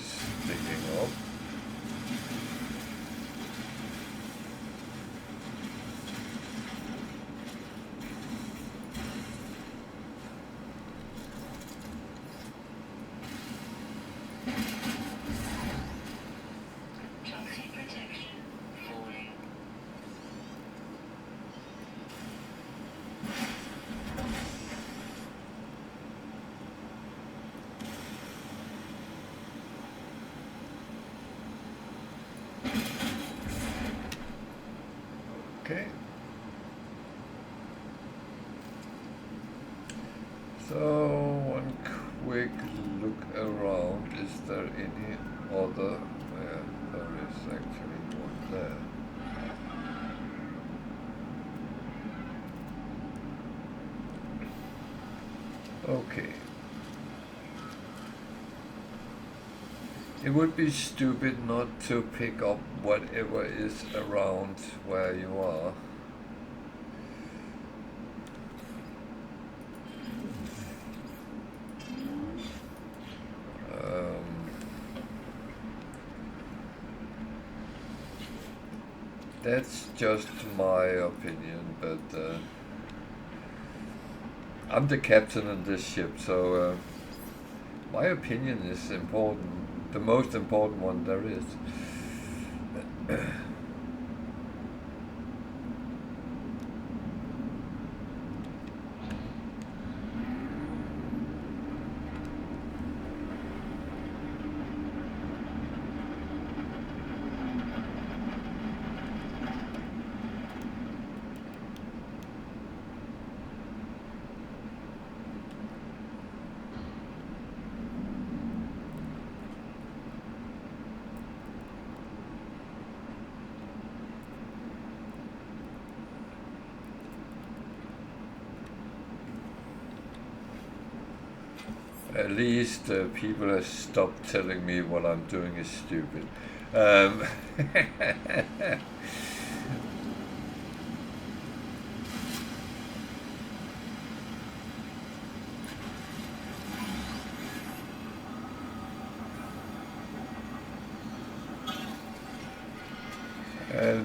is picking up. Okay. So one quick look around. Is there any other? Yeah, there is actually one there. Okay. It would be stupid not to pick up whatever is around where you are. That's just my opinion, but I'm the captain of this ship, so my opinion is important, the most important one there is. At least people have stopped telling me what I'm doing is stupid. And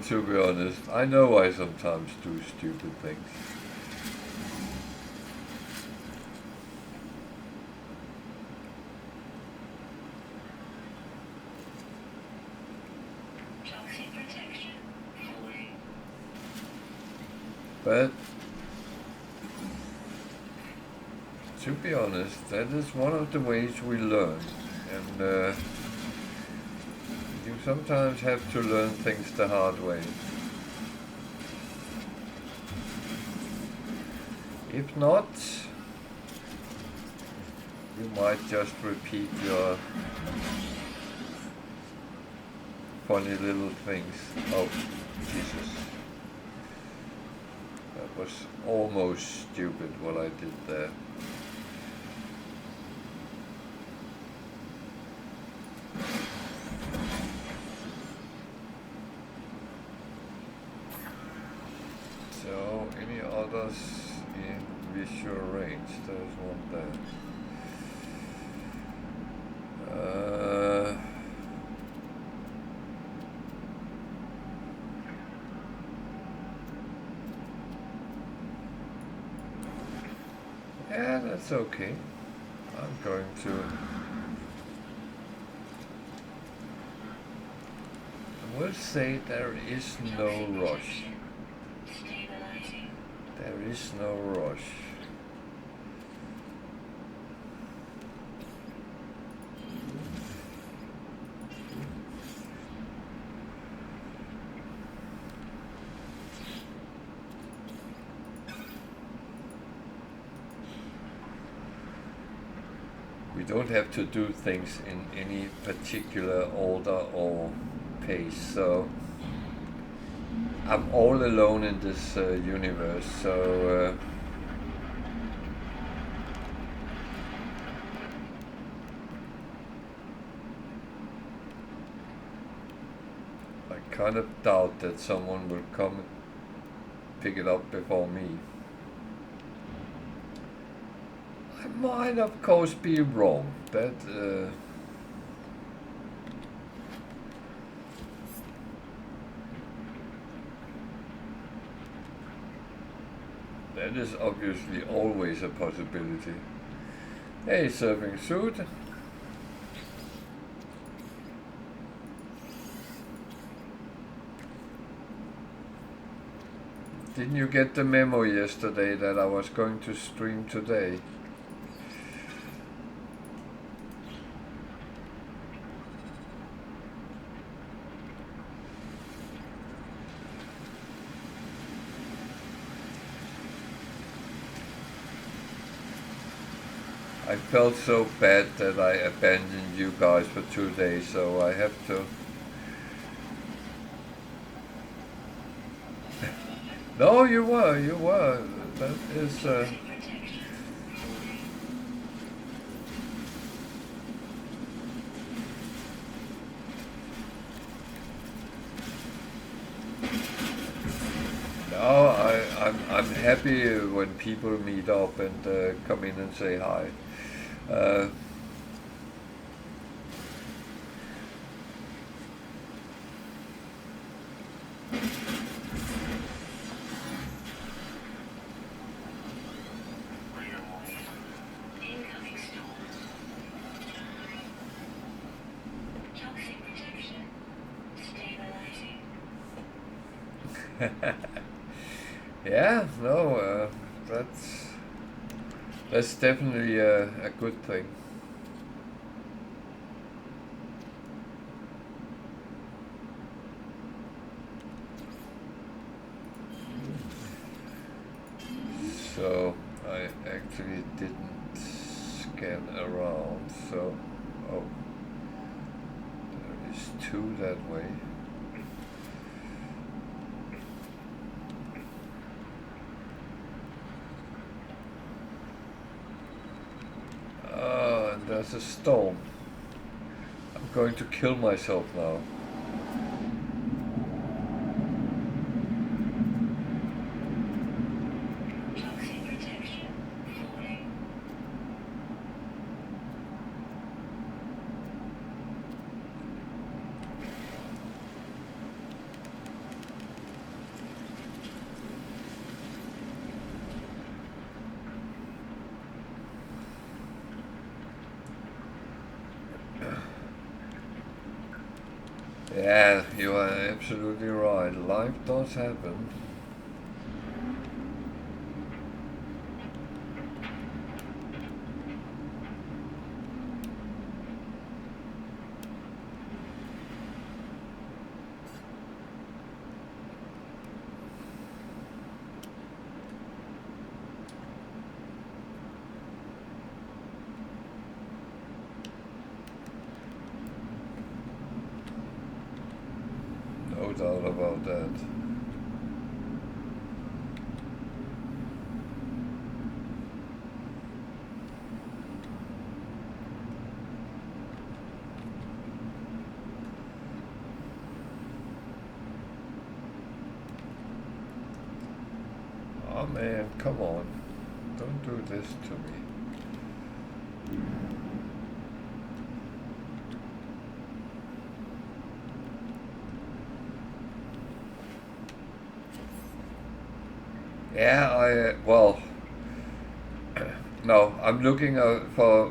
to be honest, I know I sometimes do stupid things. But to be honest, that is one of the ways we learn, and you sometimes have to learn things the hard way. If not, you might just repeat your funny little things. Oh, Jesus. That was almost stupid what I did there. So, any others in visual range? There's one there. Yeah, that's okay. I'm going to... I will say there is no rush. There is no rush. We don't have to do things in any particular order or pace, so I'm all alone in this universe, so I kind of doubt that someone will come pick it up before me. I might of course be wrong, but That is obviously always a possibility. Hey, surfing suit. Didn't you get the memo yesterday that I was going to stream today? I felt so bad that I abandoned you guys for 2 days, so I have to. No, you were. That is. No, I'm happy when people meet up and come in and say hi. Yeah, no, that's definitely a good thing. So I actually didn't scan around, so oh, there is 2 that way. And there's a storm. I'm going to kill myself now. Yeah, you are absolutely right. Life does happen. No doubt about that. Oh man, come on. Don't do this to me. Yeah, well, no, I'm looking for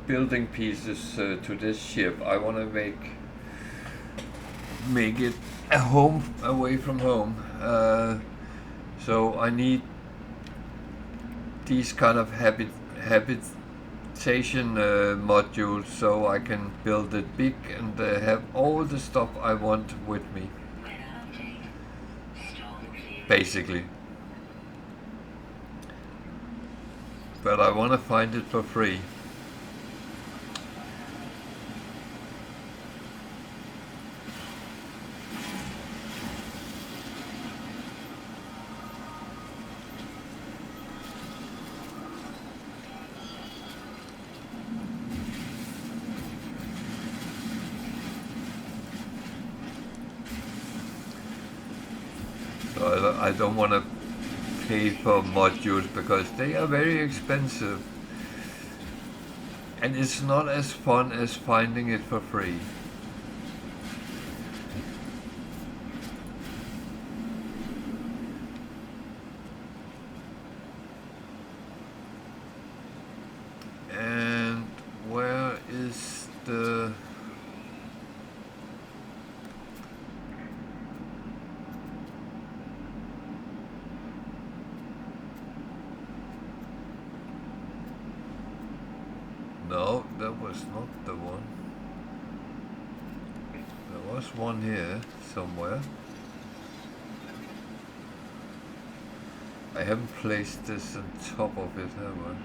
building pieces to this ship. I want to make it a home away from home. So I need these kind of habitation modules so I can build it big and have all the stuff I want with me. Basically. But I want to find it for free. So I don't want to pay for modules because they are very expensive. And it's not as fun as finding it for free. was not the one. There was one here somewhere. I haven't placed this on top of it, have I?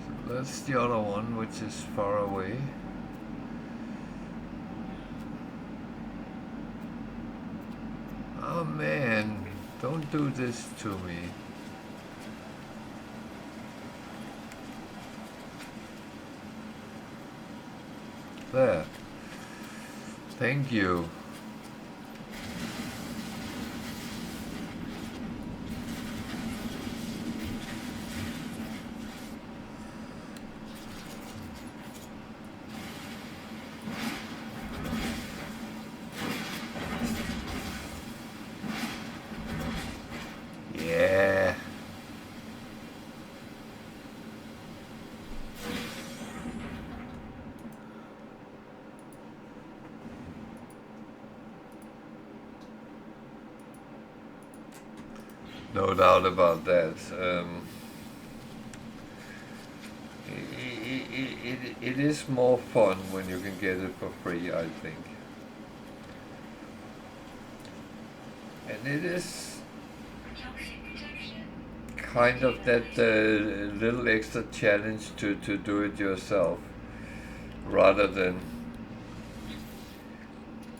So that's the other one, which is far away. Oh man, don't do this to me. There. Thank you. Yeah. No doubt about that. It is more fun when you can get it for free, I think. And it is kind of that little extra challenge to do it yourself, rather than...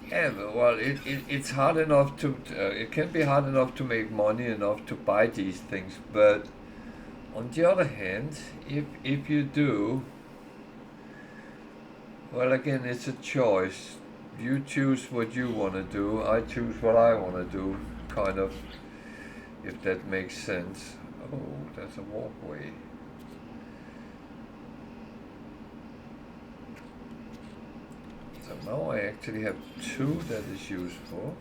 Yeah, well, it's hard enough to... it can be hard enough to make money enough to buy these things, but on the other hand, if you do... Well, again, it's a choice. You choose what you want to do, I choose what I want to do, kind of, if that makes sense. Oh, there's a walkway. So now I actually have two that is useful.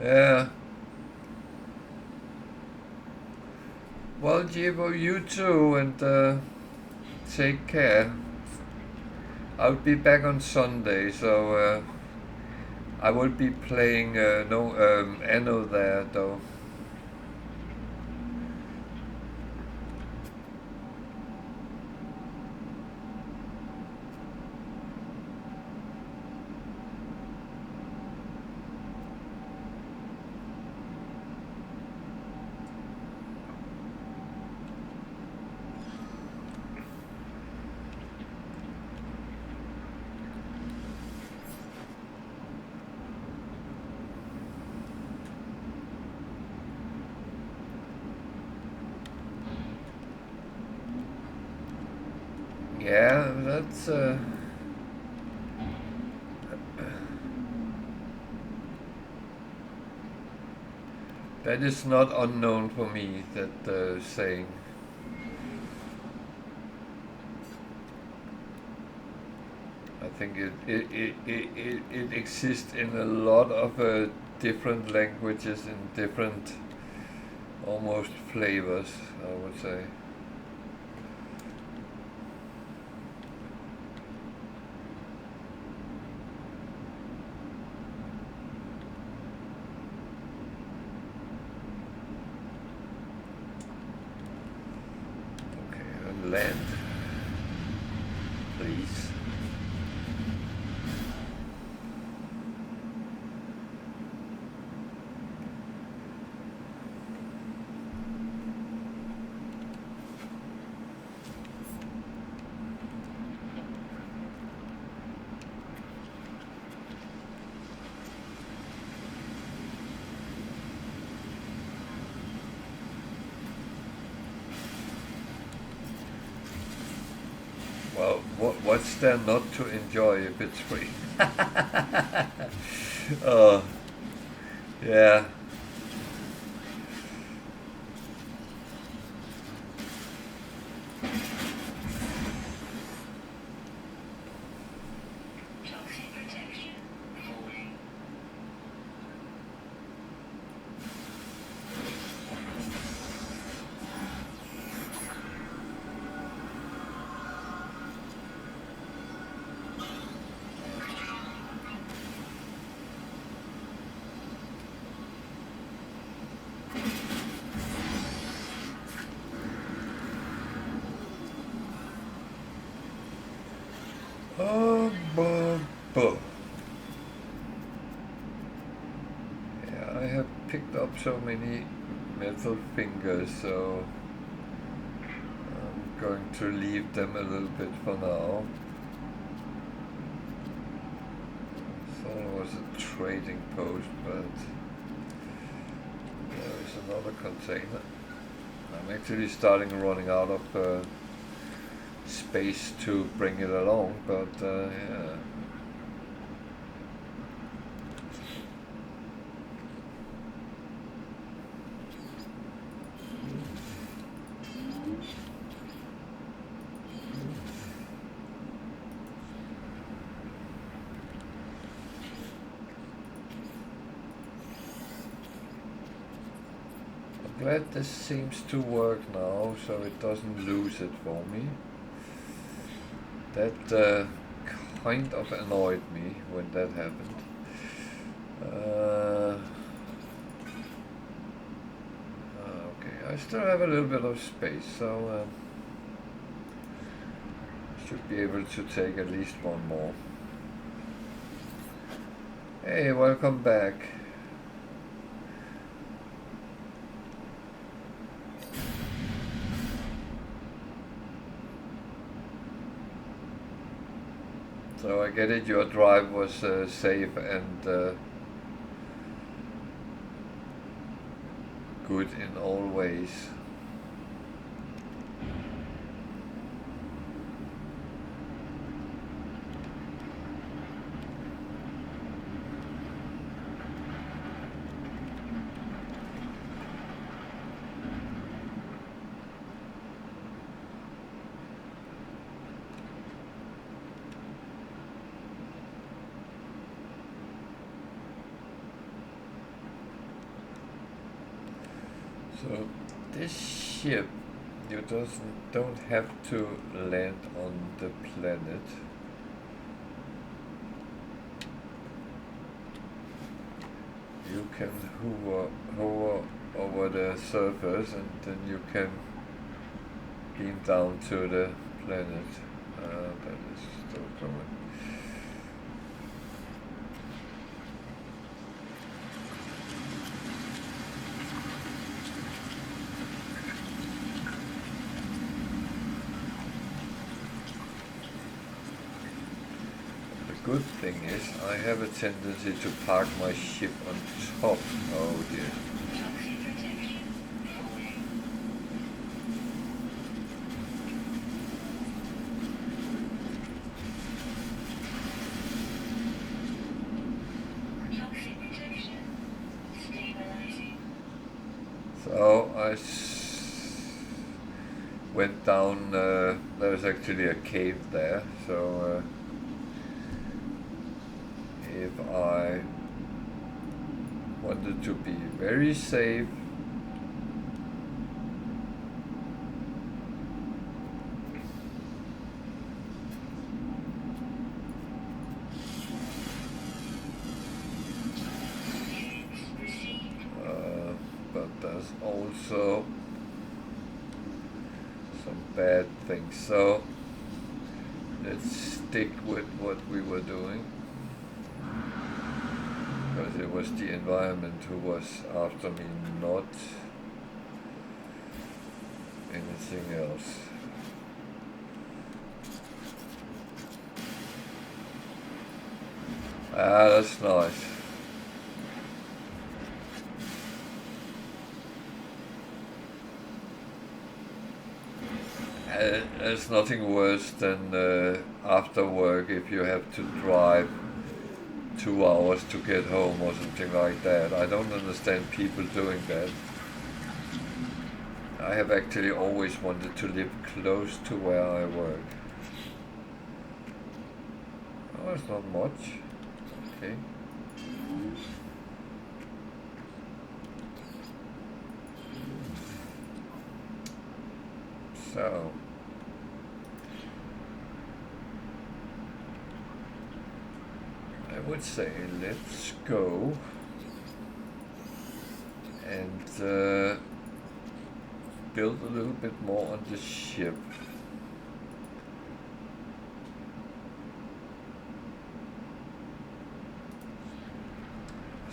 Yeah. Well, Jibo, you too, and take care. I'll be back on Sunday, so I will be playing Anno there, though. Yeah, that's that is not unknown for me, that saying. I think it exists in a lot of different languages in different almost flavors, I would say. Land, please. Well, what's there not to enjoy if it's free? Oh, yeah. Boom, boom. Yeah, I have picked up so many metal fingers, so I'm going to leave them a little bit for now. I thought it was a trading post, but there is another container. I'm actually running out of space to bring it along, but yeah. I'm glad this seems to work now, so it doesn't lose it for me. That kind of annoyed me when that happened. Okay, I still have a little bit of space, so should be able to take at least one more. Hey, welcome back. So I get it, your drive was safe and good in all ways. So this ship, you don't have to land on the planet. You can hover over the surface and then you can beam down to the planet. That is still coming. Good thing is, I have a tendency to park my ship on top. Oh dear. So I went down, there's actually a cave there, so if I wanted to be very safe, but there's also some bad things, so let's stick with what we were doing. Because it was the environment who was after me, not anything else. Ah, that's nice. There's nothing worse than after work if you have to drive 2 hours to get home or something like that. I don't understand people doing that. I have actually always wanted to live close to where I work. Oh, it's not much. Okay. So I would say let's go and build a little bit more on the ship.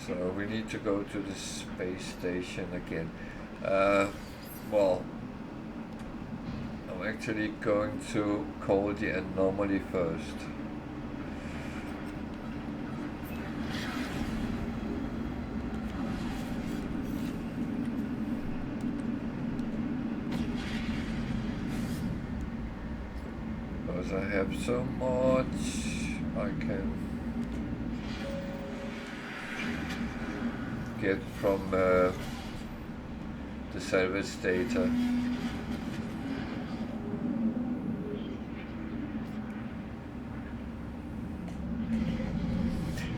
So we need to go to the space station again. Well, I'm actually going to call the anomaly first. Because I have so much I can get from the salvage data.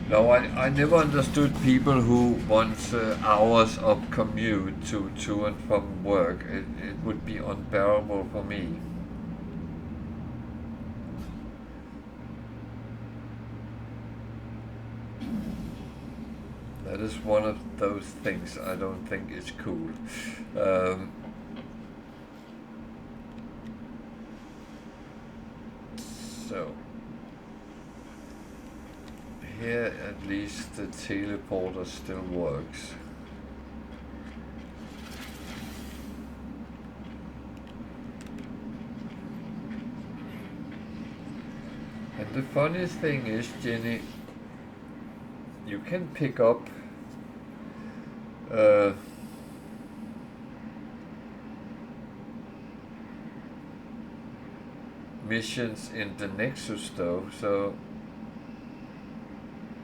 No, I never understood people who want hours of commute to and from work. It would be unbearable for me. That is one of those things I don't think is cool. So here at least the teleporter still works. And the funniest thing is, Jenny, you can pick up missions in the Nexus though, so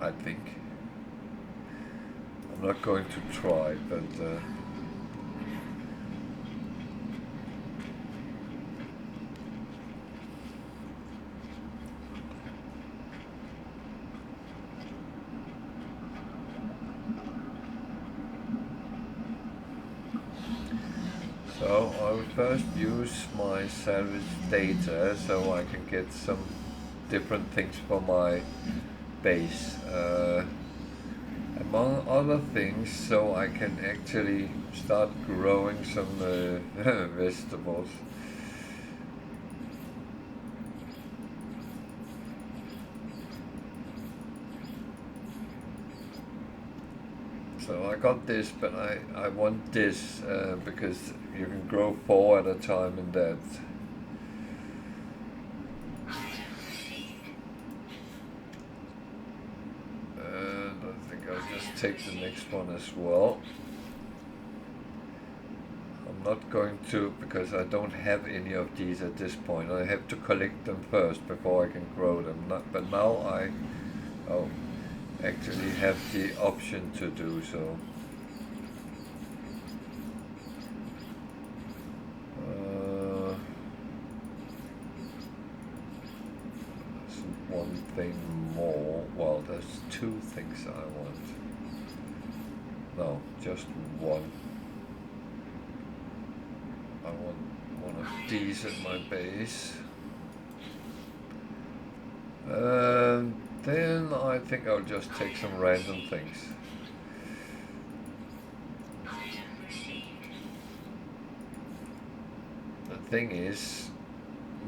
I think I'm not going to try, but so I will first use my salvage data so I can get some different things for my base. Among other things, so I can actually start growing some vegetables. So I got this, but I want this because you can grow 4 at a time in that. And I think I'll just take the next one as well. I'm not going to, because I don't have any of these at this point. I have to collect them first before I can grow them. But now I actually have the option to do so. There's one thing more. Well, there's 2 things I want. No, just one. I want one of these at my base. Then I think I'll just take some random things. The thing is,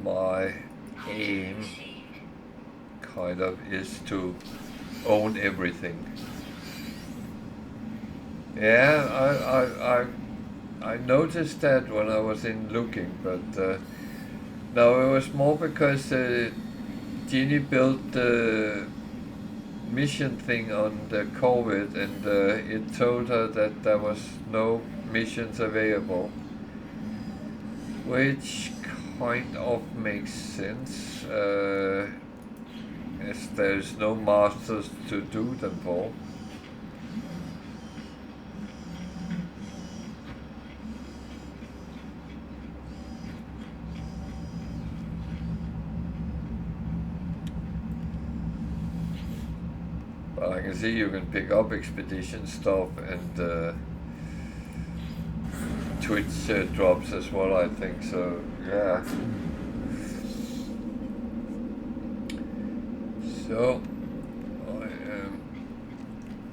my aim kind of is to own everything. Yeah, I noticed that when I was in looking, but no, it was more because Jeannie built the mission thing on the Corvette, and it told her that there was no missions available, which kind of makes sense, as there's no masters to do them for. I can see you can pick up expedition stuff and Twitch drops as well, I think, so yeah. So I am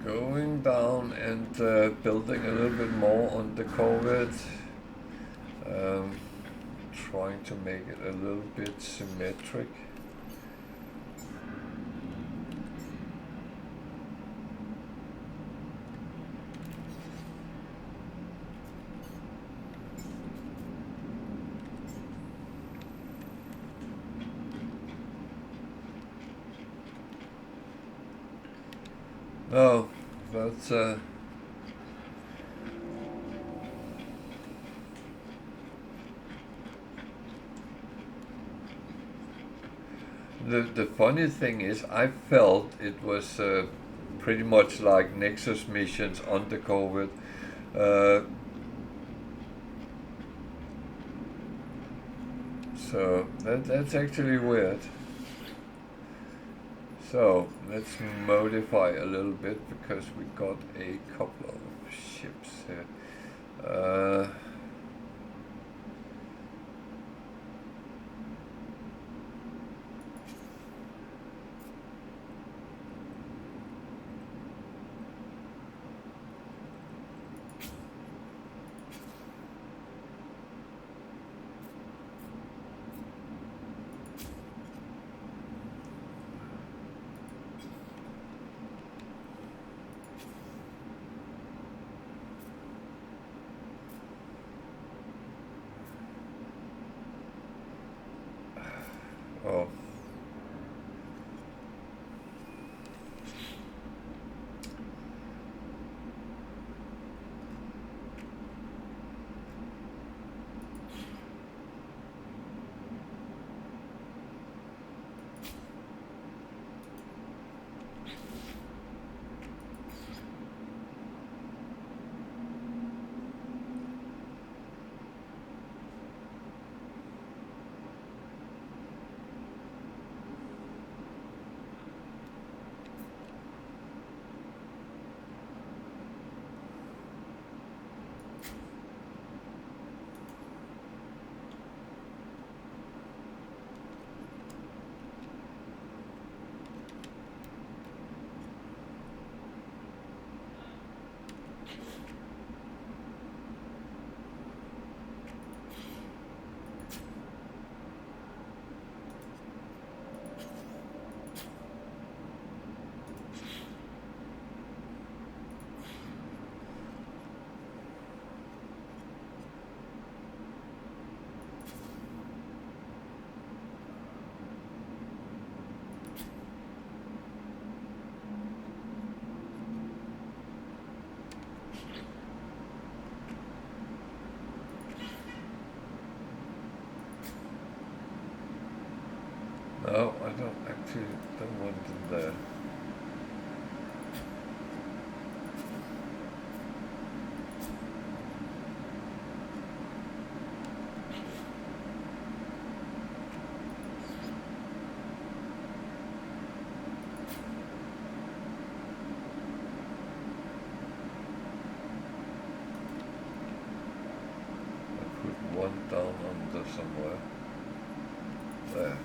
going down and building a little bit more on the Corvette, trying to make it a little bit symmetric. No, but the funny thing is, I felt it was pretty much like Nexus missions on the Corvette. Uh, so that's actually weird. So let's modify a little bit because we got a couple of ships here. Oh. No, I don't want them there. I put one down under somewhere. There.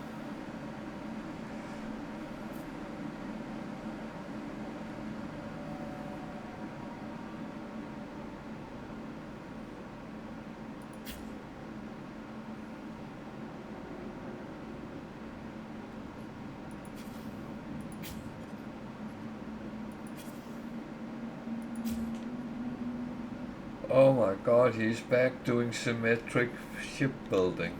Oh my god, he's back doing symmetric shipbuilding.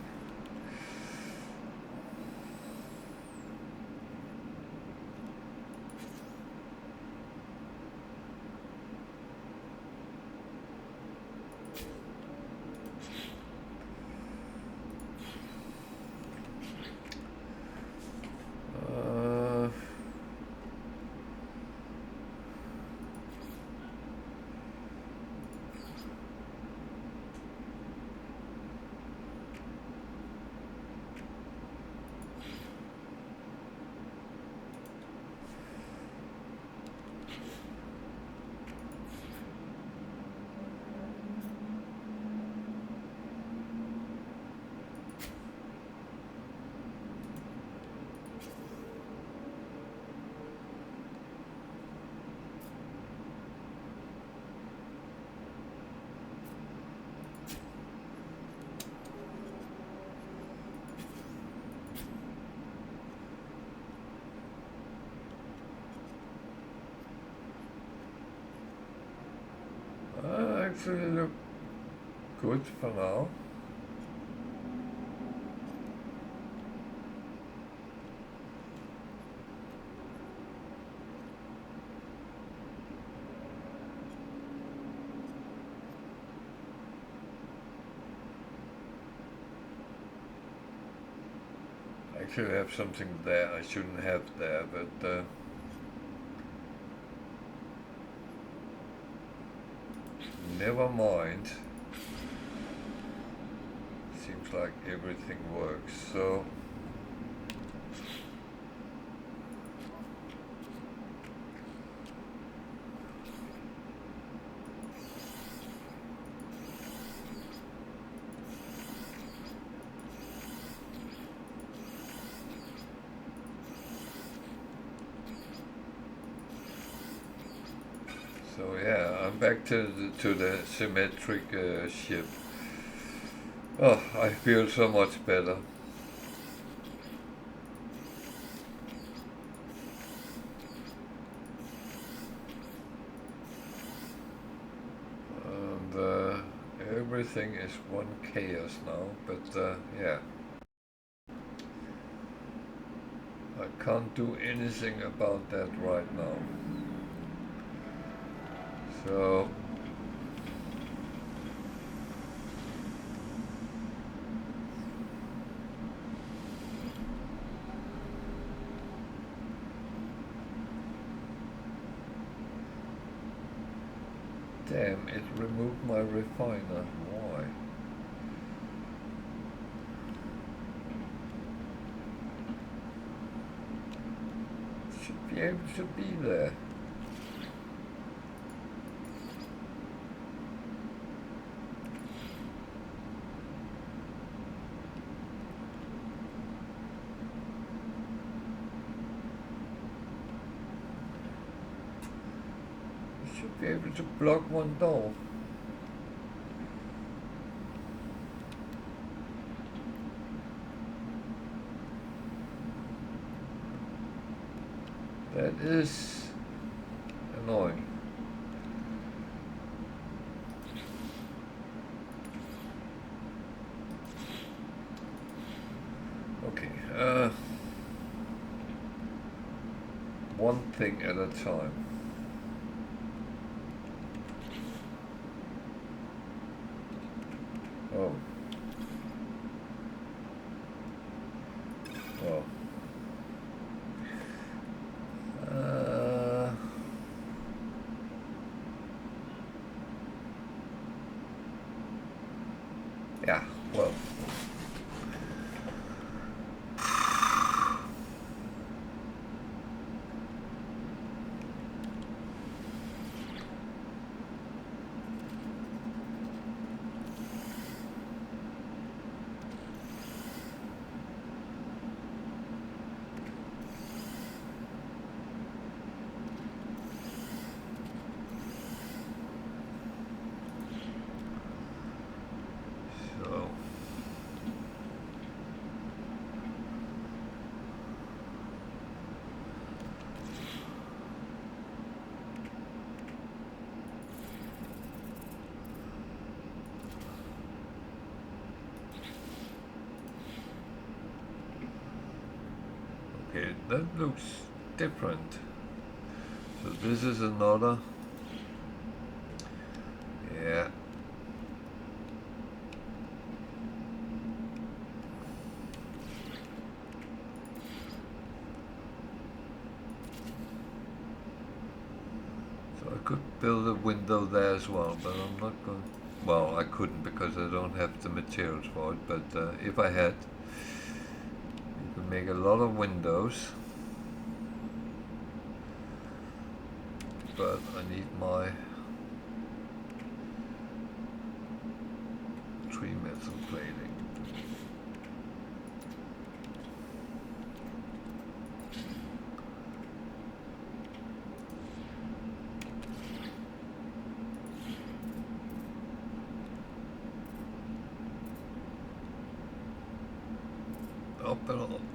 Actually look good for now. actually have something there I shouldn't have there, but never mind. Seems like everything works, so yeah, I'm back to the symmetric ship. Oh, I feel so much better. And everything is one chaos now, but yeah. I can't do anything about that right now. So damn, it removed my refiner. Why? Should be able to be there. Should be able to block one door. That is annoying. Okay, one thing at a time. Oh. Well. Yeah, well. Okay, that looks different. So this is another. Yeah. So I could build a window there as well, but I'm not going. Well, I couldn't because I don't have the materials for it, but if I had, you could make a lot of windows. But I need my 3 metal plating.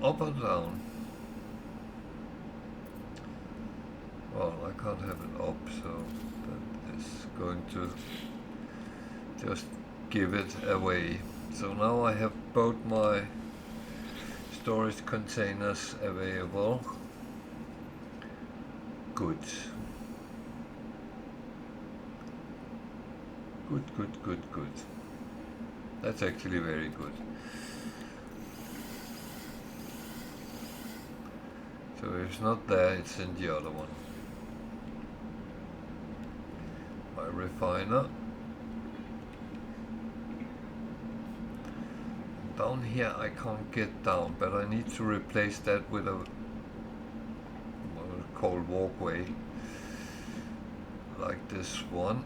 Up or down? Well, I can't have it up, so that is going to just give it away. So now I have both my storage containers available. Good. Good. That's actually very good. So if it's not there, it's in the other one. My refiner. Down here I can't get down, but I need to replace that with a what we call walkway, like this one.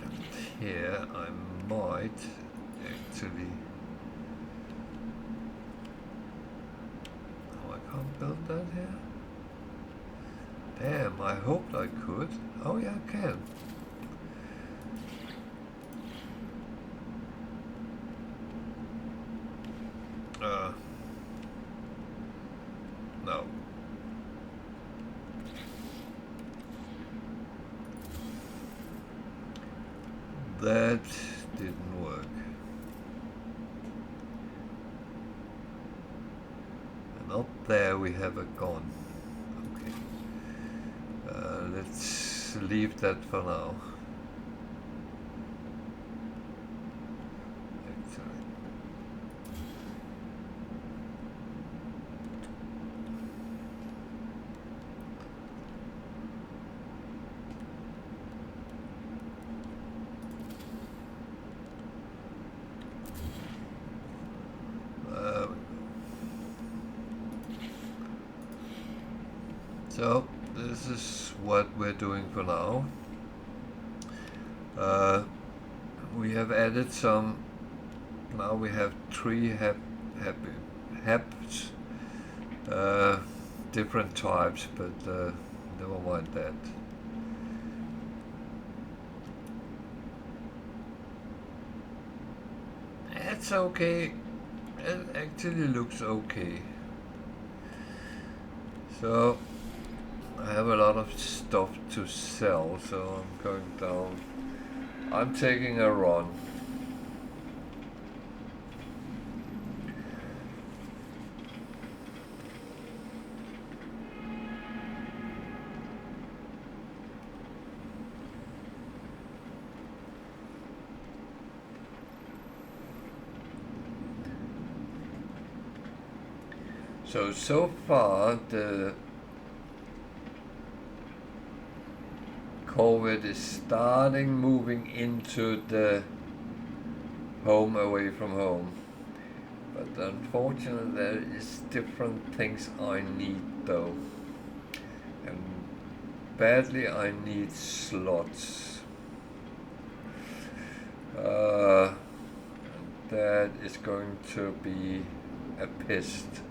And here I might actually. Oh, I can't build that here. Damn, I hoped I could. Oh yeah, I can. No. That didn't work. And up there we have a gun. Okay. Let's leave that for now. So this is what we're doing for now. We have added some. Now we have 3 habs, different types, but never mind that. It's okay. It actually looks okay. So I have a lot of stuff to sell, so I'm going down. I'm taking a run. So far the Corvette is starting moving into the home away from home, but unfortunately there is different things I need though, and badly I need slots. That is going to be a pest.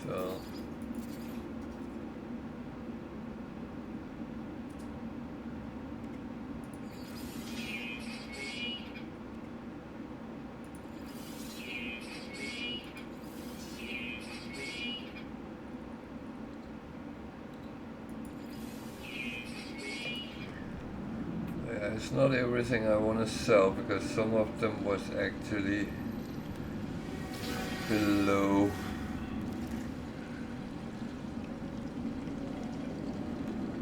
So yeah, it's not everything I want to sell, because some of them was actually below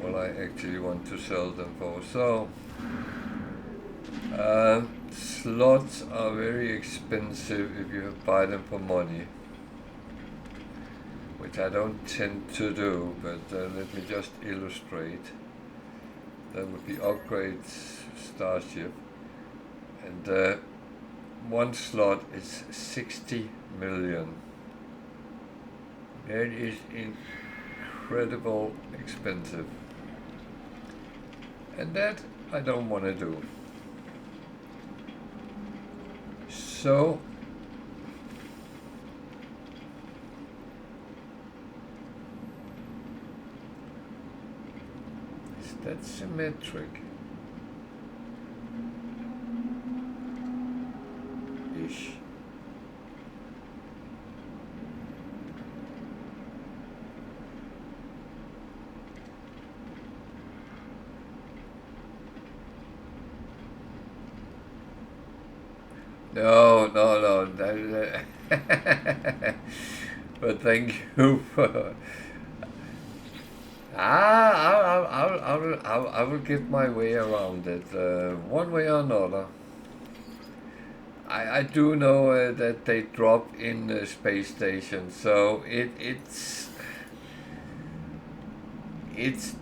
what I actually want to sell them for. So slots are very expensive if you buy them for money, which I don't tend to do, but let me just illustrate. That would be upgrade Starship, and one slot is 60 million. That is incredible expensive, and that I don't want to do. So is that symmetric? Ish. No. But thank you for. I will get my way around it, one way or another. I do know that they drop in the space station, so it's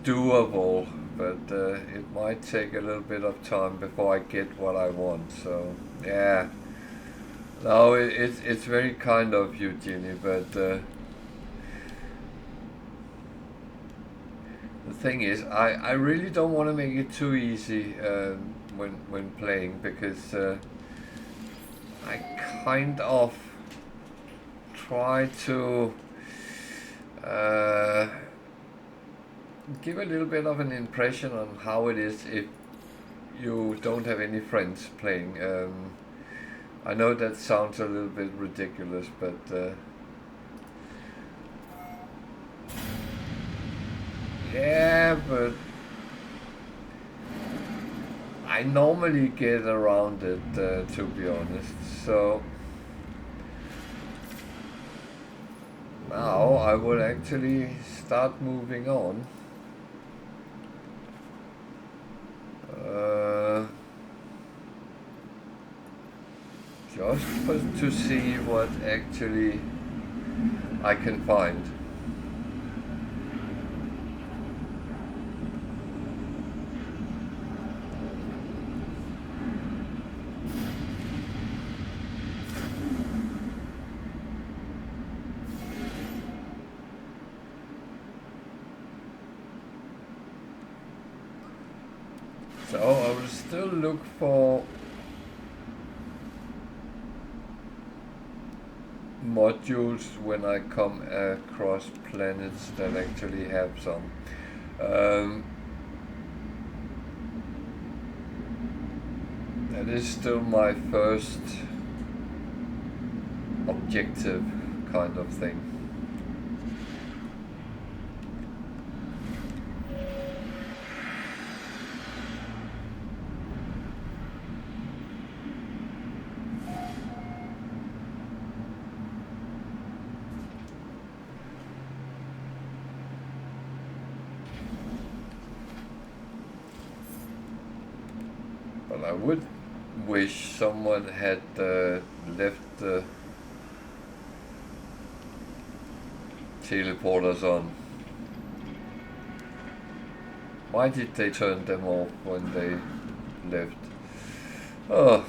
doable, but it might take a little bit of time before I get what I want. So yeah, no, it's very kind of you, Ginny, but the thing is, I really don't want to make it too easy when playing, because I kind of try to give a little bit of an impression on how it is if you don't have any friends playing. I know that sounds a little bit ridiculous, but yeah, but I normally get around it, to be honest. So now I will actually start moving on. Just to see what actually I can find. So I will still look for modules when I come across planets that actually have some. That is still my first objective kind of thing. But I would wish someone had left the teleporters on. Why did they turn them off when they left? Oh.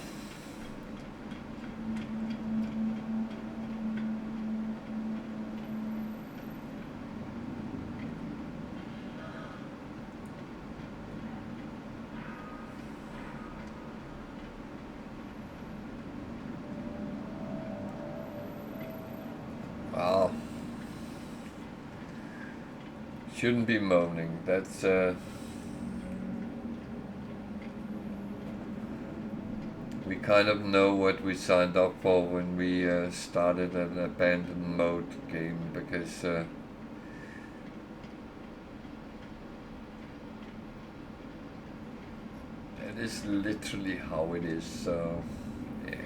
Wow. Shouldn't be moaning. That's we kind of know what we signed up for when we started an abandoned mode game, because that is literally how it is. So yeah.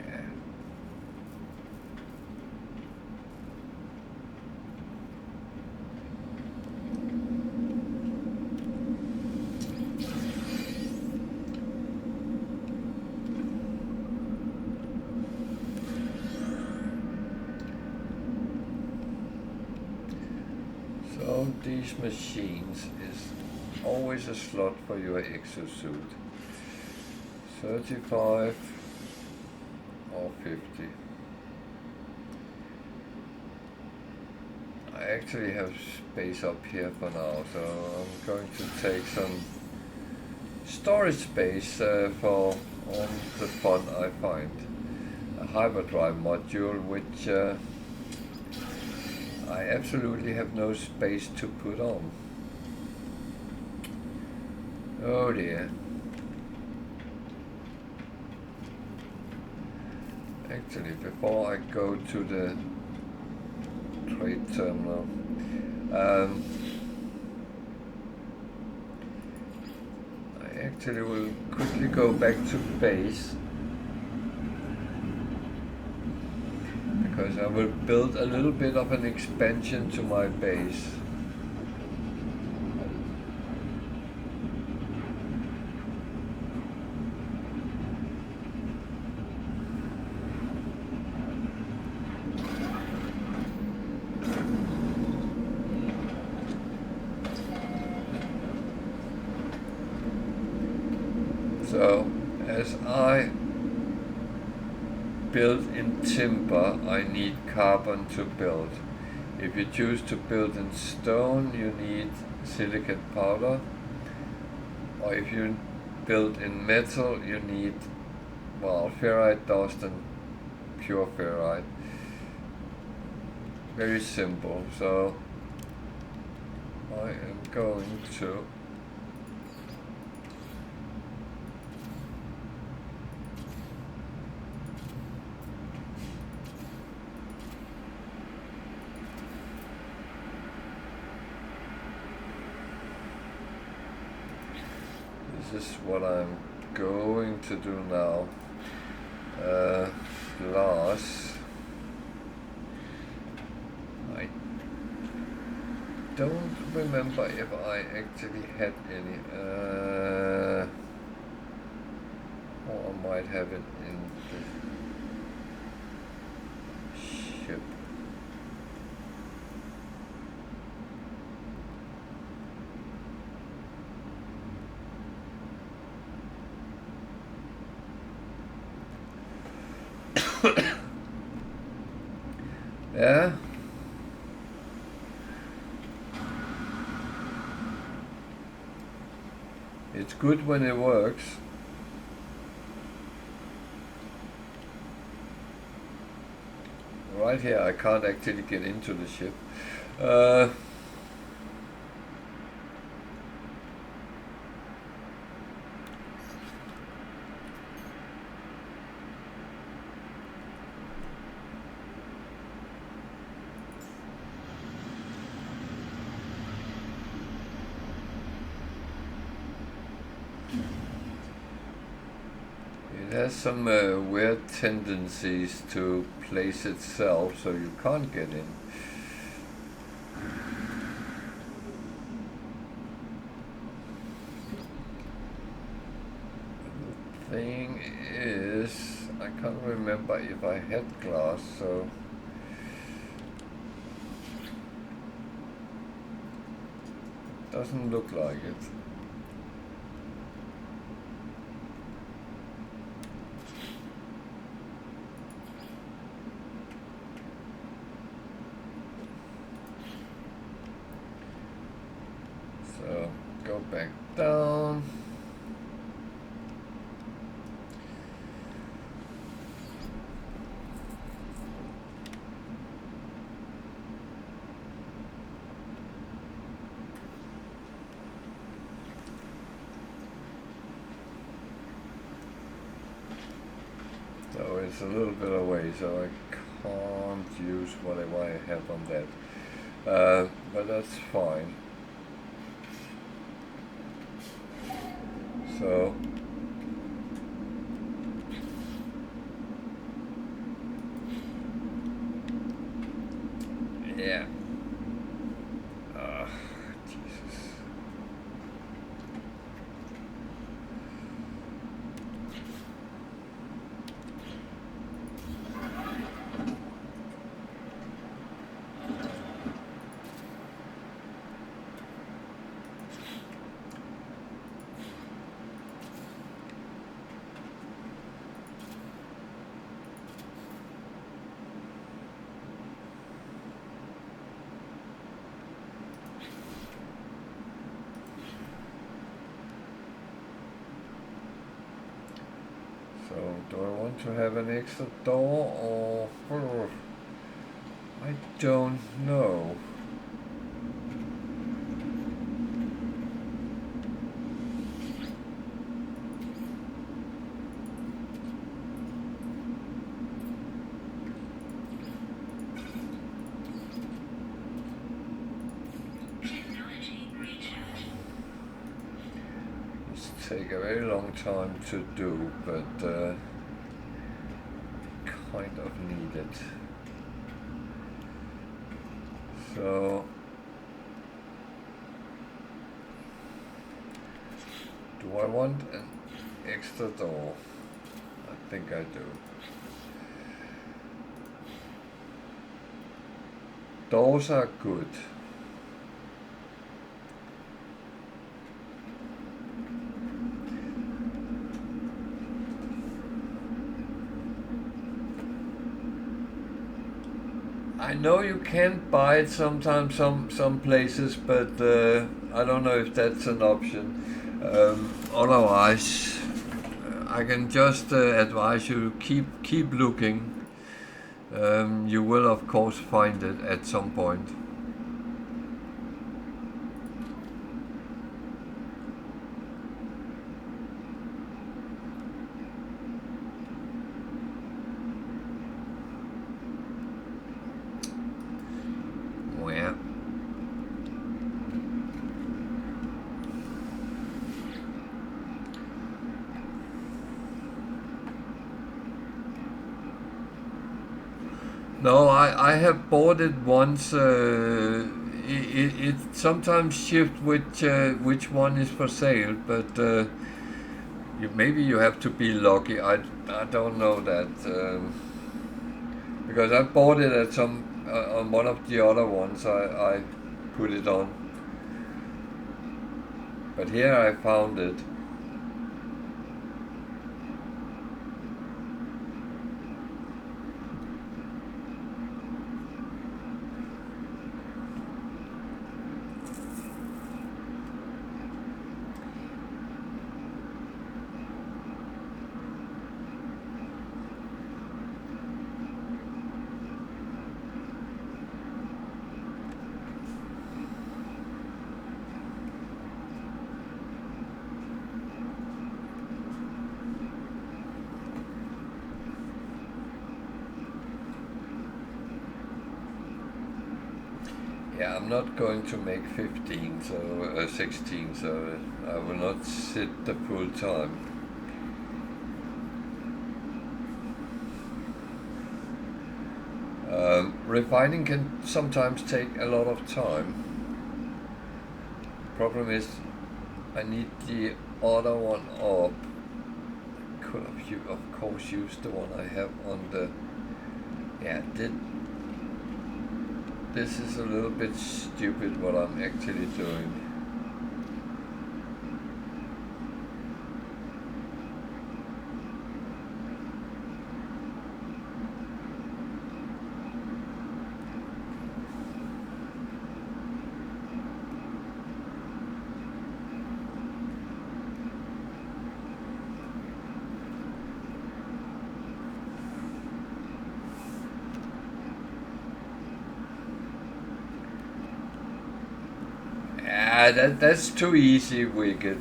So these machines is always a slot for your exosuit. 35 or 50. I actually have space up here for now, so I'm going to take some storage space for all the fun I find. A hyperdrive module, which I absolutely have no space to put on. Oh dear. Actually, before I go to the trade terminal, I actually will quickly go back to base, because I will build a little bit of an expansion to my base. So, as I build in timber, I need carbon to build. If you choose to build in stone, you need silicate powder. Or if you build in metal, you need, well, ferrite dust and pure ferrite. Very simple. So, I am going to this is what I'm going to do now. Glass. I don't remember if I actually had any. Or I might have it in the ship. Yeah. It's good when it works. Right here I can't actually get into the ship. It has some weird tendencies to place itself, so you can't get in. The thing is, I can't remember if I had glass, so it doesn't look like it. So go back down. So it's a little bit away, so I can't use whatever I have on that. But that's fine. So yeah. Jesus. So, do I want to have an extra door or... I don't know. Take a very long time to do, but kind of needed. So do I want an extra door? I think I do. Doors are good. I know you can buy it sometimes some places, but I don't know if that's an option. Otherwise, I can just advise you keep looking. You will of course find it at some point. Where? No, I have bought it once. It sometimes shifts which one is for sale, but maybe you have to be lucky. I don't know that because I bought it at some on one of the other ones. I put it on, but here I found it. Yeah, I'm not going to make 15, so 16, so I will not sit the full time. Refining can sometimes take a lot of time. Problem is, I need the other one up. Could have, of course, used the one I have on the. Yeah, this is a little bit stupid what I'm actually doing. That's too easy, Wicked.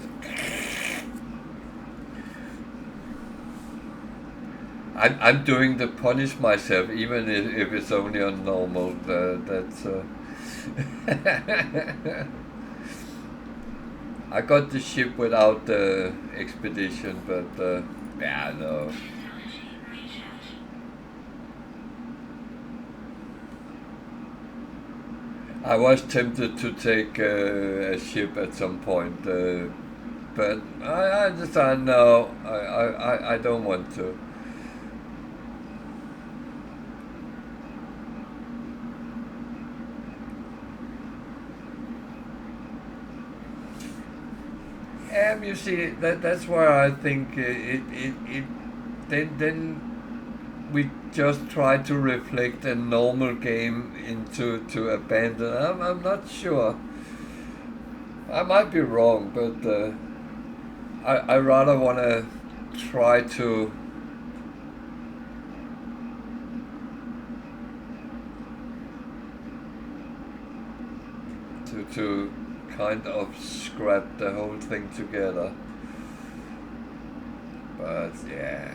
I'm doing the punish myself, even if it's only on normal. That's. I got the ship without the expedition, but yeah, no. I was tempted to take a ship at some point, but I decided no, I don't want to. You see, that's why I think then we just try to reflect a normal game into abandon. I'm not sure. I might be wrong, but I rather want to try to kind of scrap the whole thing together. But yeah.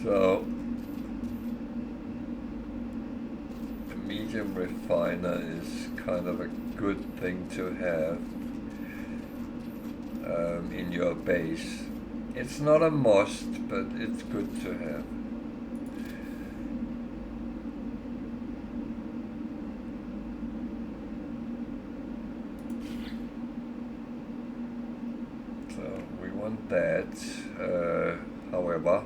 So a medium refiner is kind of a good thing to have in your base. It's not a must, but it's good to have. So we want that, however,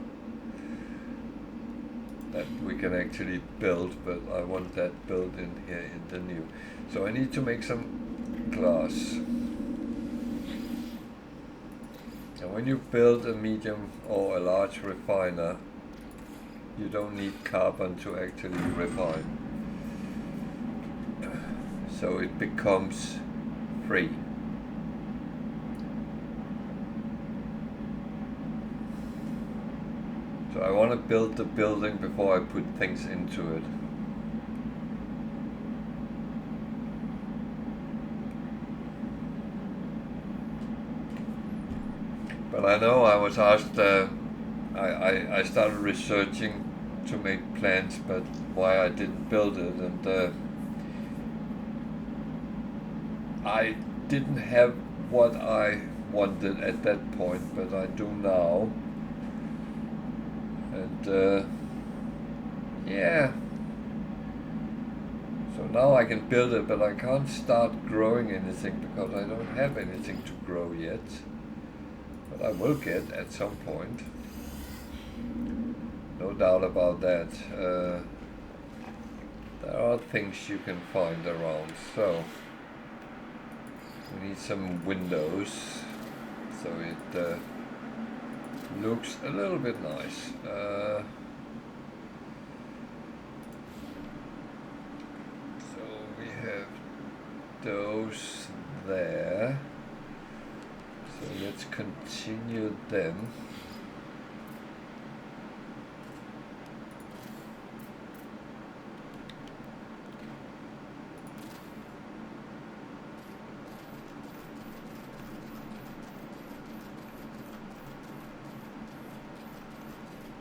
that we can actually build, but I want that built in here in the new. So I need to make some glass. And when you build a medium or a large refiner, you don't need carbon to actually refine. So it becomes free. So I want to build the building before I put things into it. But I know I was asked, I started researching to make plans, but why I didn't build it, and I didn't have what I wanted at that point, but I do now. And yeah, so now I can build it, but I can't start growing anything because I don't have anything to grow yet. But I will get at some point, no doubt about that. There are things you can find around, so we need some windows so it looks a little bit nice. So we have those there. So let's continue them.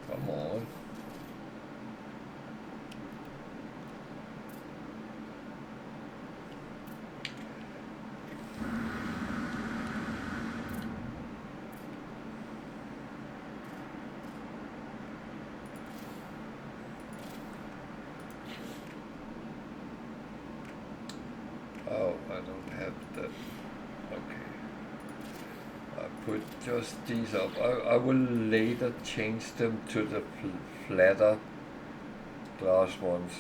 Come on. Oh, I don't have the, okay. I put just these up. I will later change them to the flatter glass ones.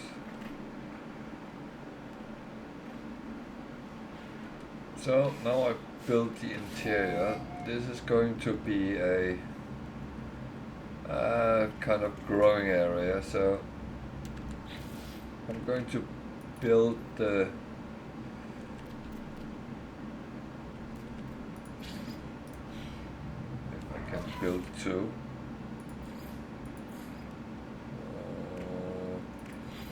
So now I built the interior. This is going to be a kind of growing area, so I'm going to build the build two,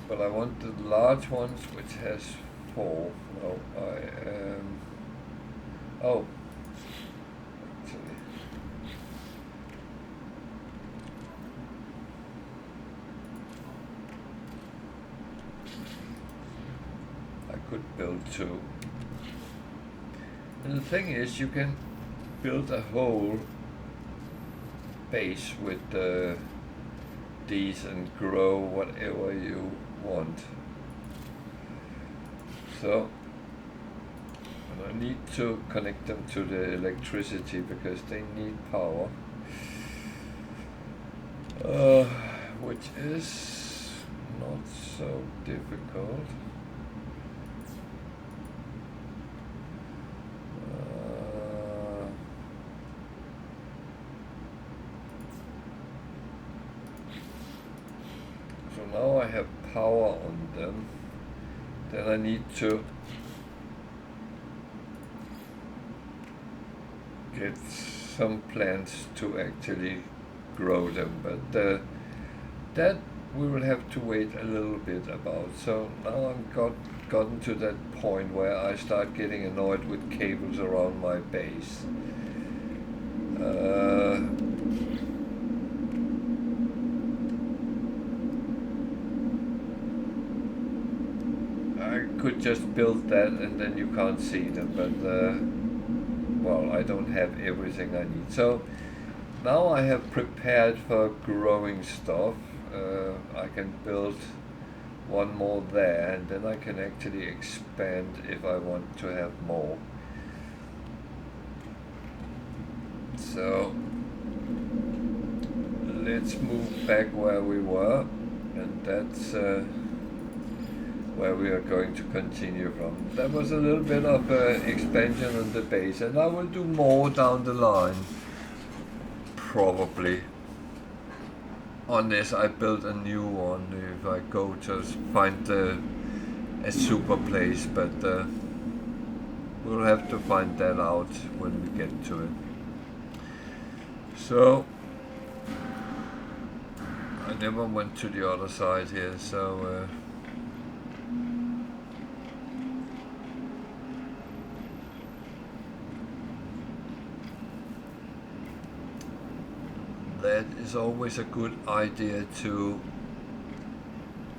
but I want the large ones which has 4. No, oh, actually, I could build 2. And the thing is, you can build a whole base with these and grow whatever you want. So and I need to connect them to the electricity because they need power, which is not so difficult. Now I have power on them, then I need to get some plants to actually grow them, but that we will have to wait a little bit about. So now I've gotten to that point where I start getting annoyed with cables around my base. could just build that and then you can't see them, but well, I don't have everything I need. So now I have prepared for growing stuff. I can build one more there, and then I can actually expand if I want to have more. So let's move back where we were, and that's where we are going to continue from. That was a little bit of expansion on the base, and I will do more down the line, probably, unless I build a new one, if I go to find a super place, but we'll have to find that out when we get to it. So I never went to the other side here, so that is always a good idea, to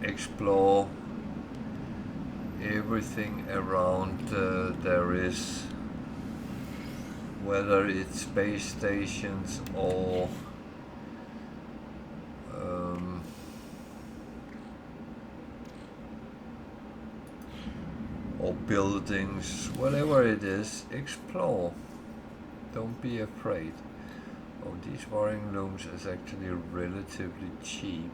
explore everything around there is, whether it's space stations or buildings, whatever it is, explore. Don't be afraid. Oh, these wiring looms is actually relatively cheap.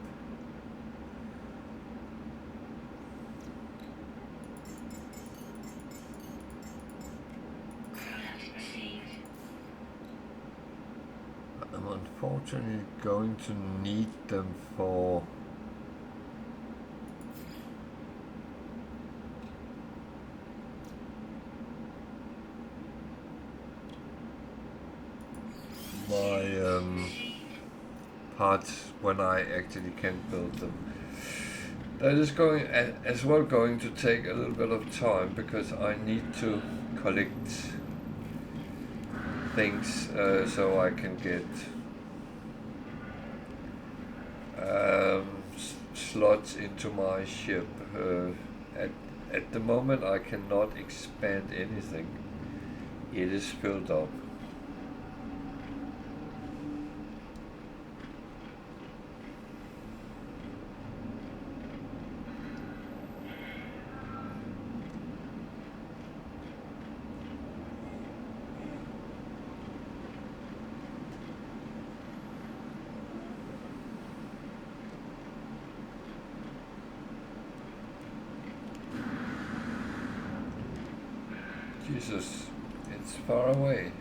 I'm unfortunately going to need them for my parts when I actually can build them. That is going as well going to take a little bit of time, because I need to collect things so I can get slots into my ship. At the moment I cannot expand anything. It is filled up. Jesus, it's far away.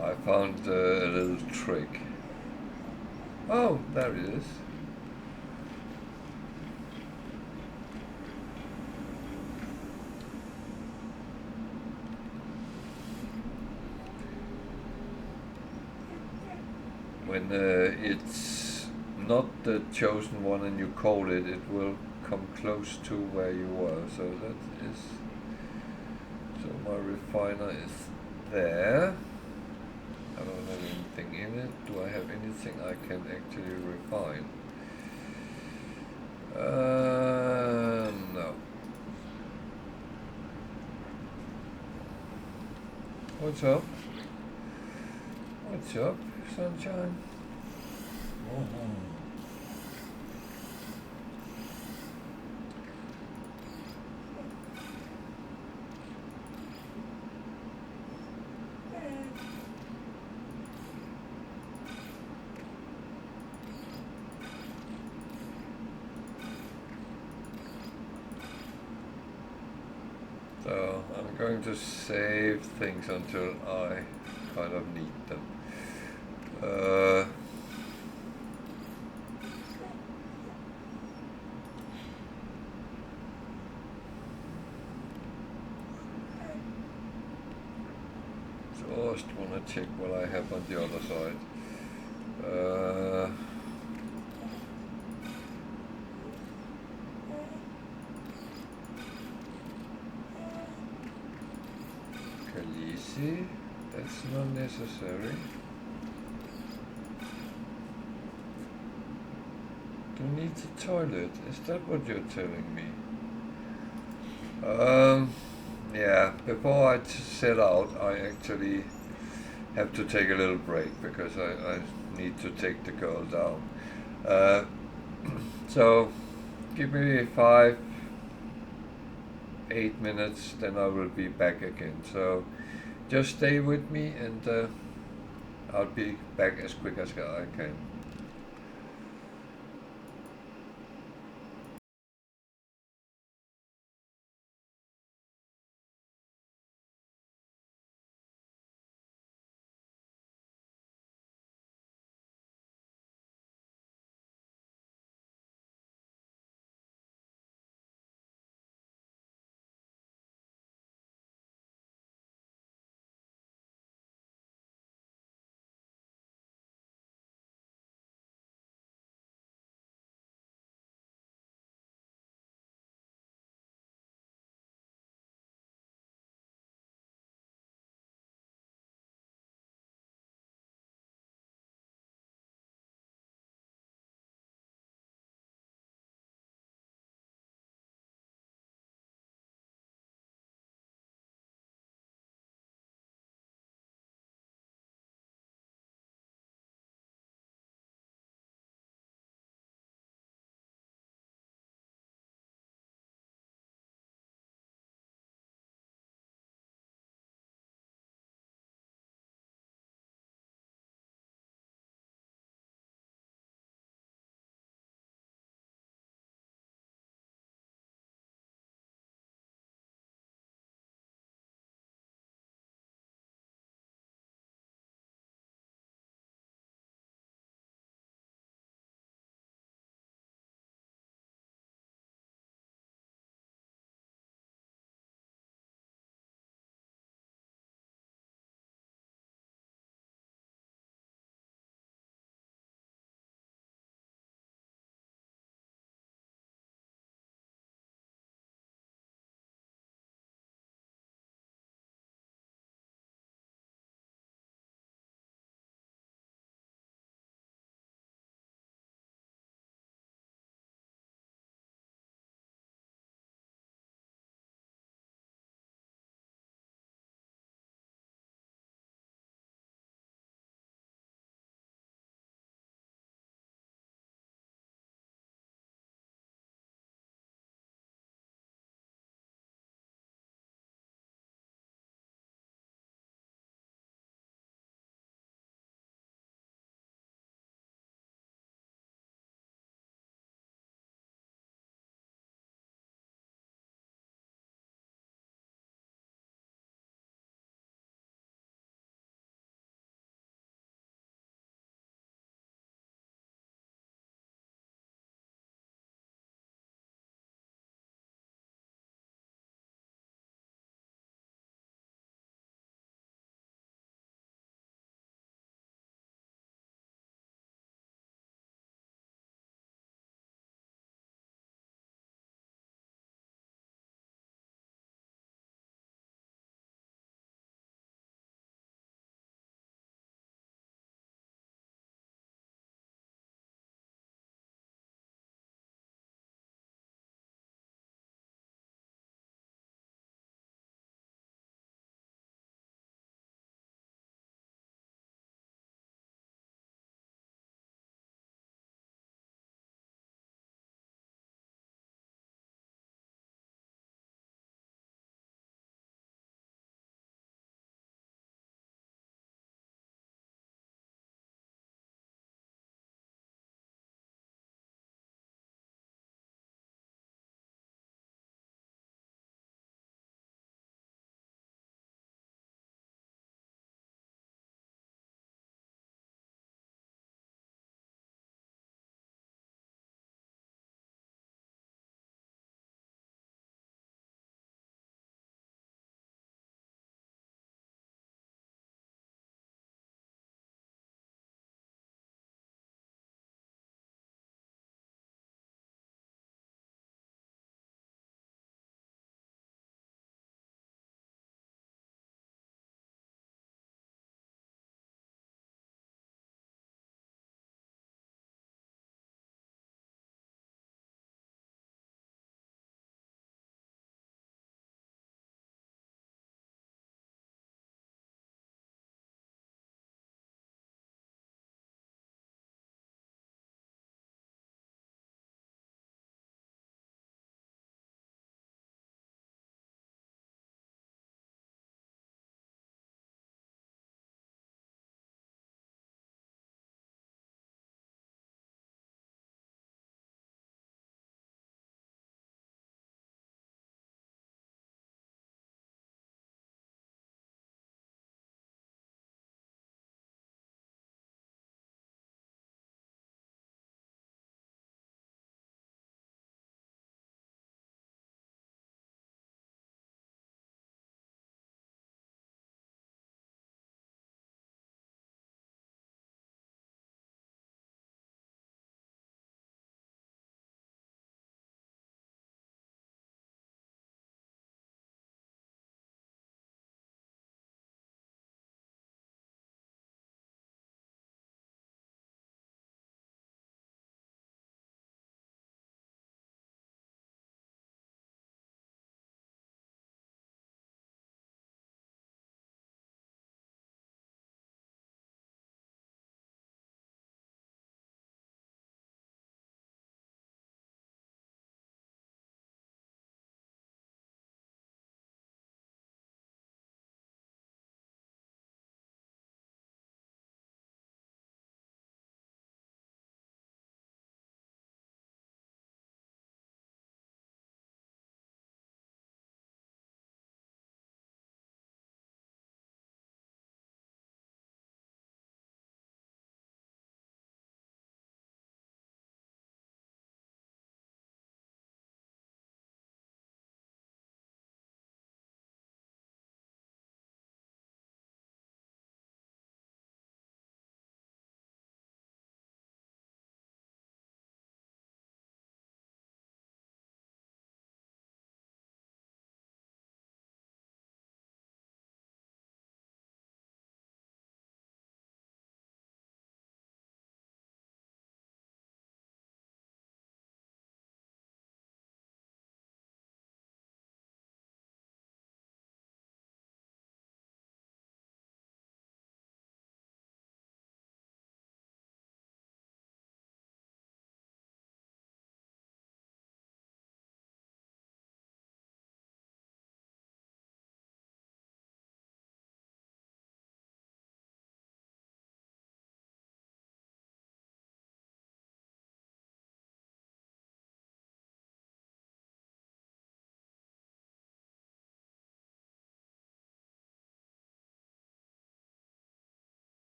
I found a little trick. Oh, there it is. When it's not the chosen one and you call it, it will come close to where you were. So that is, so my refiner is there. I don't have anything in it. Do I have anything I can actually refine? No. What's up? What's up, sunshine? So I'm going to save things until I kind of need them. Just want to check what I have on the other side. Khaleesi. See, that's not necessary. Do you need the toilet? Is that what you're telling me? Yeah, before I set out, I actually have to take a little break because I need to take the girl down. Uh, so give me 8 minutes, then I will be back again. So just stay with me and I'll be back as quick as I can.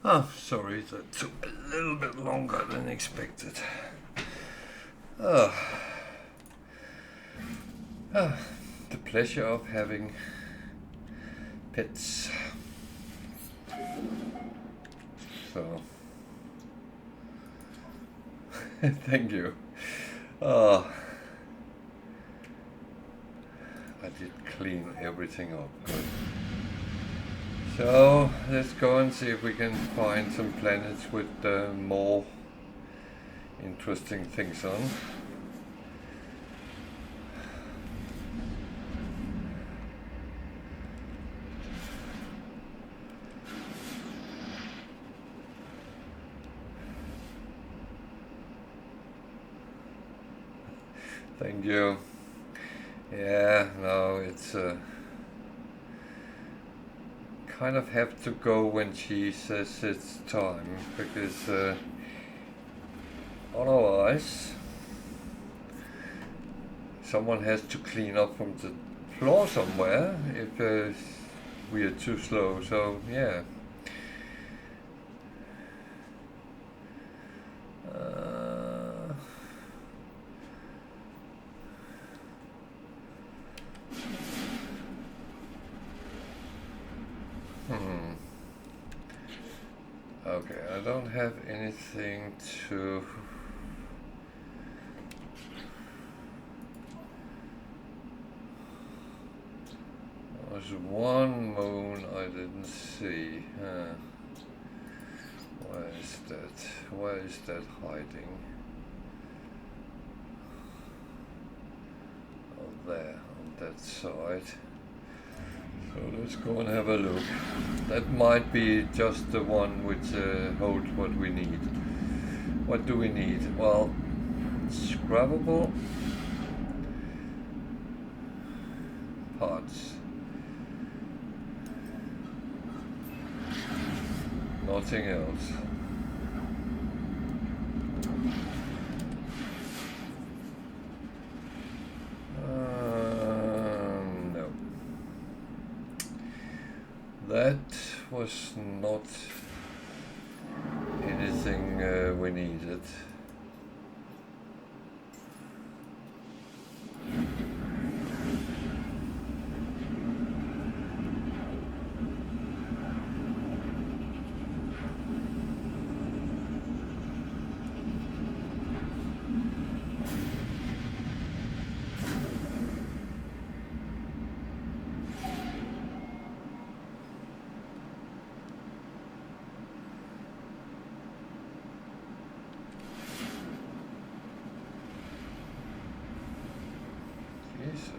Oh, sorry, that took a little bit longer than expected. Oh. Oh, the pleasure of having pets. So, thank you. Oh, I did clean everything up good. So let's go and see if we can find some planets with more interesting things on. Thank you. Yeah, no, it's kind of have to go when she says it's time, because otherwise someone has to clean up from the floor somewhere if we are too slow. So yeah. Okay, I don't have anything to... There was one moon I didn't see. Where is that? Where is that hiding? Oh, there, on that side. So let's go and have a look. That might be just the one which holds what we need. What do we need? Well, scrappable parts. Nothing else. No. That was not anything we needed. Jesus.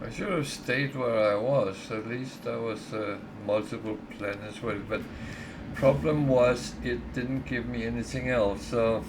I should have stayed where I was. At least there was multiple planets with it, but problem was it didn't give me anything else. So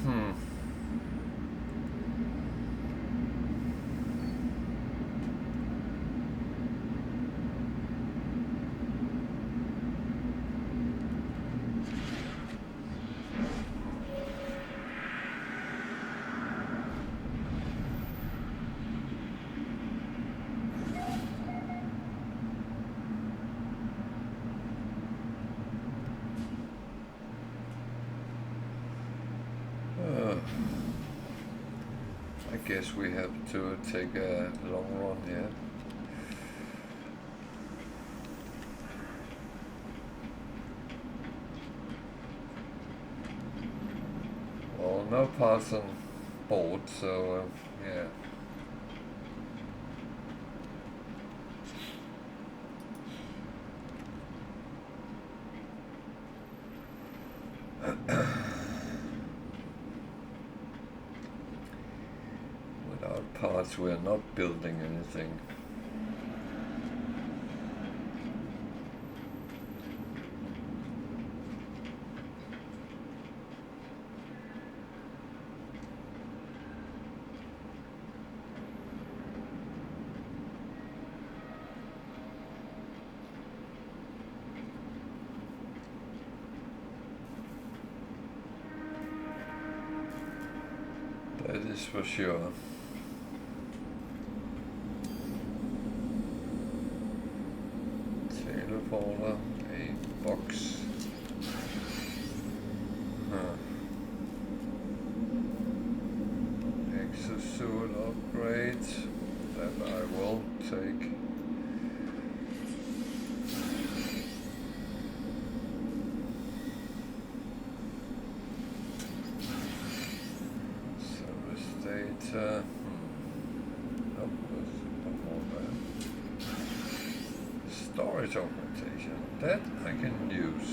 I guess we have to take a long run here. Well, no parts on board, so yeah. Without parts, we're not building anything. is for sure. Teleporter, a box. Exosuit upgrade, that I will take. Service data. Oh, there's one more there. Storage augmentation, that I can use.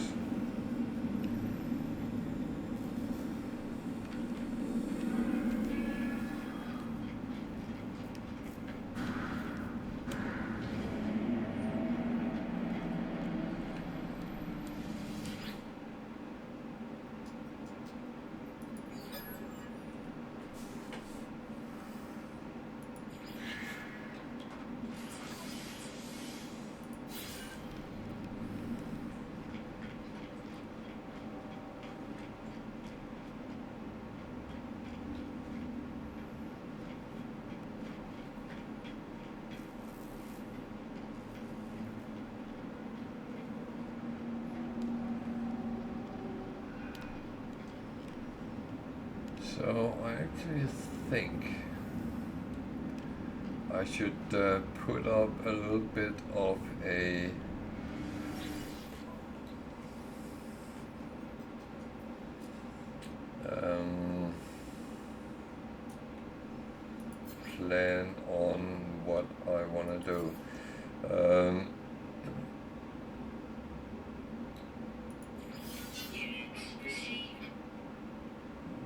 So I actually think I should put up a little bit of a plan on what I want to do.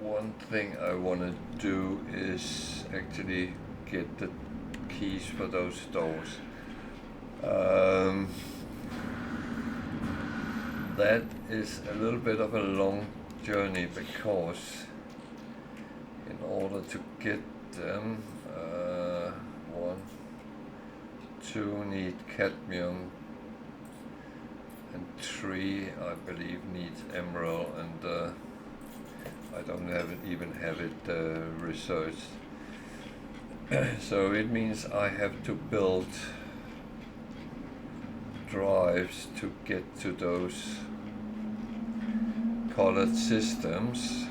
One thing I want to do is actually get the keys for those doors. That is a little bit of a long journey because in order to get them, 1, 2 need cadmium and 3 I believe needs emerald, and I don't even have it researched. So it means I have to build drives to get to those colored systems.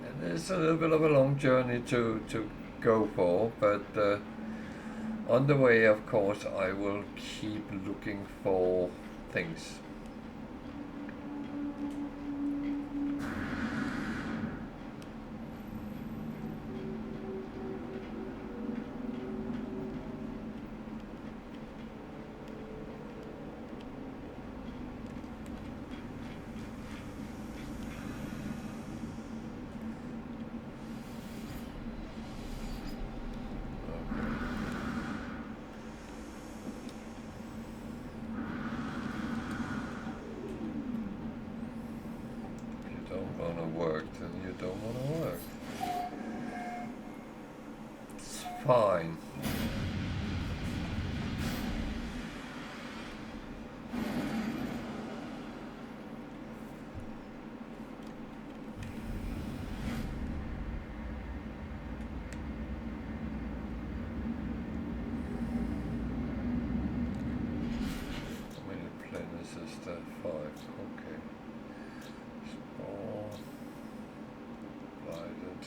And it's a little bit of a long journey to go for, but on the way, of course, I will keep looking for things. Fine. How many planets is that? 5. Okay. Small, lighted,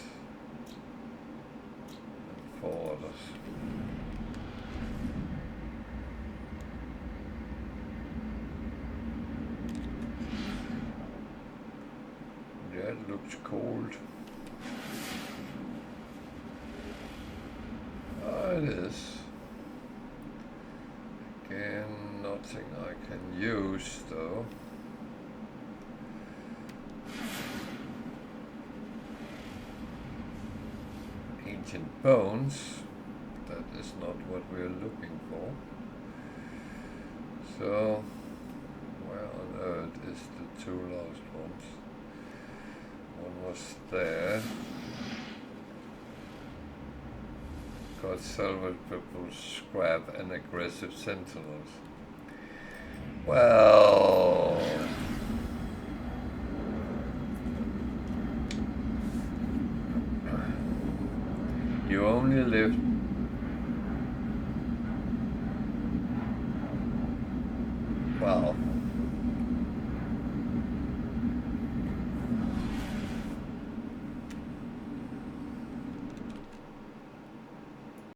and 4 others. Yeah, it looks cold. It is. Again, nothing I can use though. Ancient bones. That is not what we're looking for. So, where on earth is the 2 last ones? One was there. Got salvageable scrap and aggressive sentinels. Well, You only live. Well,